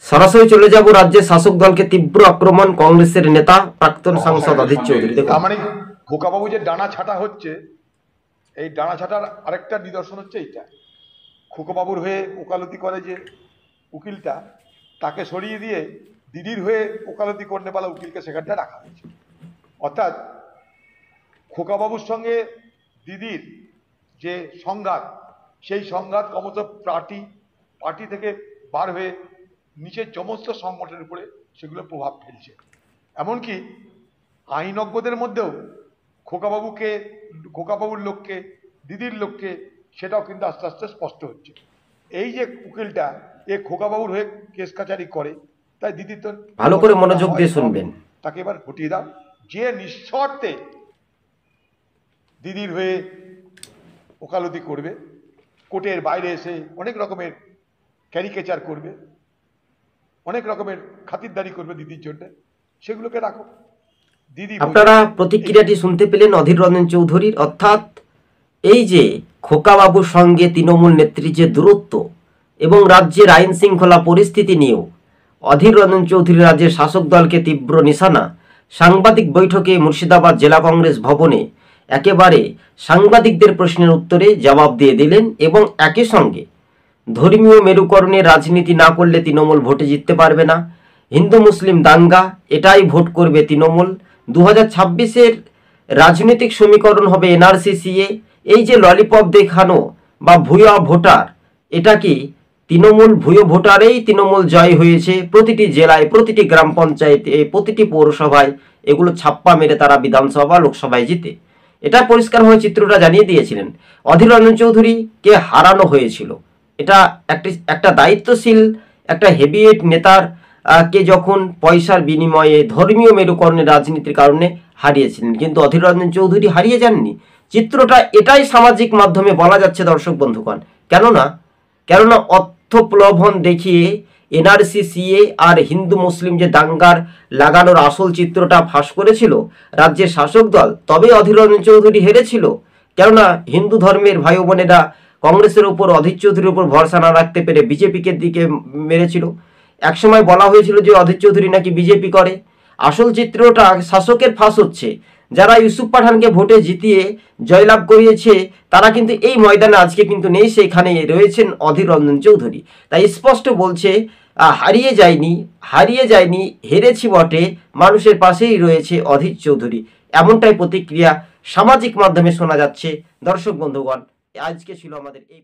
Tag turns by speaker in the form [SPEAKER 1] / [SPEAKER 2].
[SPEAKER 1] সরাসরি চলে যাব রাজ্যের শাসক দলকে তীব্র আক্রমণ কংগ্রেসের নেতা প্রাক্তন সাংসদ অধীর চৌধুরী।
[SPEAKER 2] মানে খোকাবাবু যে ডানা ছাটা হচ্ছে, এই ডানা ছাটার আরেকটা নিদর্শন হচ্ছে এইটা। খোকাবাবুর হয়ে ওকালতি করে যে উকিলটা, তাকে সরিয়ে দিয়ে দিদির হয়ে ওকালতি করতে পারা উকিলকে সেখানটা রাখা হয়েছে। অর্থাৎ খোকাবাবুর সঙ্গে দিদির যে সংঘাত, সেই সংঘাত ক্রমশ পার্টি থেকে বার হয়ে নিচের সমস্ত সংগঠনের উপরে সেগুলো প্রভাব ফেলছে। এমনকি আইনজ্ঞদের মধ্যেও খোকাবাবুর লোককে, দিদির লোককে, সেটাও কিন্তু আস্তে আস্তে স্পষ্ট হচ্ছে। এই যে উকিলটা এ খোকাবাবুর হয়ে কেস কাচারি করে, তাই দিদি তো
[SPEAKER 1] ভালো করে মনোযোগ দিয়ে শুনবেন,
[SPEAKER 2] তাকে এবার হটিয়ে দাও। যে নিঃশর্তে দিদির হয়ে ওকালতি করবে, কোর্টের বাইরে এসে অনেক রকমের ক্যারিকেচার করবে, অনেক রকমের খাতিরদারি করবে দিদির জন্য, সেগুলোকে রাখো। দিদি,
[SPEAKER 1] আপনারা প্রতিক্রিয়াটি শুনতে পেলেন অধীর রঞ্জন চৌধুরীর। অর্থাৎ এই যে খোকাবাবুর সঙ্গে তৃণমূল নেত্রীর যে দূরত্ব এবং রাজ্যের আইন শৃঙ্খলা পরিস্থিতি নিয়েও অধীর রঞ্জন চৌধুরী রাজ্যের শাসক দলকে তীব্র নিশানা। সাংবাদিক বৈঠকে মুর্শিদাবাদ জেলা কংগ্রেস ভবনে একেবারে সাংবাদিকদের প্রশ্নের উত্তরে জবাব দিয়ে দিলেন এবং একই সঙ্গে ধর্মীয় মেরুকরণের রাজনীতি না করলে তৃণমূল ভোটে জিততে পারবে না, হিন্দু মুসলিম দাঙ্গা, এটাই ভোট করবে তৃণমূল, 2026-এর রাজনৈতিক সমীকরণ হবে এনআরসি সিএ। এই যে ললিপপ দেখানো বা ভুয়া ভোটার, এটা কি তৃণমূল ভুয়ো ভোটারেই তৃণমূল জয় হয়েছে প্রতিটি জেলায়, প্রতিটি গ্রাম পঞ্চায়েতে, প্রতিটি পৌরসভায় এগুলো ছাপ্পা মেরে তারা বিধানসভা লোকসভায় জিতে। এটা পরিষ্কারভাবে চিত্রটা জানিয়ে দিয়েছিলেন। অধীর রঞ্জন চৌধুরীকে হারানো হয়েছিল, এটা একটা দায়িত্বশীল একটা হেভিওয়েট নেতার কে যখন পয়সার বিনিময়ে ধর্মীয় মেরুকরণের রাজনীতির কারণে হারিয়েছিলেন, কিন্তু অধীর রঞ্জন চৌধুরী হারিয়ে যাননি। চিত্রটা এটাই সামাজিক মাধ্যমে বলা যাচ্ছে দর্শক বন্ধুগণ। কেননা অর্থ প্রলোভন দেখিয়ে এনআরসি সিএ আর হিন্দু মুসলিম যে দাঙ্গার লাগানোর আসল চিত্রটা ফাঁস করেছিল রাজ্যের শাসক দল, তবে অধীর রঞ্জন চৌধুরী হেরেছিল। কেননা হিন্দু ধর্মের ভাই বোনেরা কংগ্রেসের উপর, অধীর চৌধুরীর উপর ভরসা না রাখতে পেরে বিজেপিকে দিকে মেরেছিল। একসময় বলা হয়েছিল যে অধীর চৌধুরী নাকি বিজেপি করে। আসল চিত্রটা শাসকের ফাঁস হচ্ছে। যারা ইউসুফ পাঠানকে ভোটে জিতিয়ে জয়লাভ করিয়েছে তারা কিন্তু এই ময়দানে আজকে কিন্তু নেই, সেখানে রয়েছেন অধীর রঞ্জন চৌধুরী। তাই স্পষ্ট বলছে হারিয়ে যায়নি, হেরেছি বটে, মানুষের পাশেই রয়েছে অধীর চৌধুরী। এমনটাই প্রতিক্রিয়া সামাজিক মাধ্যমে শোনা যাচ্ছে। দর্শক বন্ধুগণ, আজকে ছিল আমাদের এই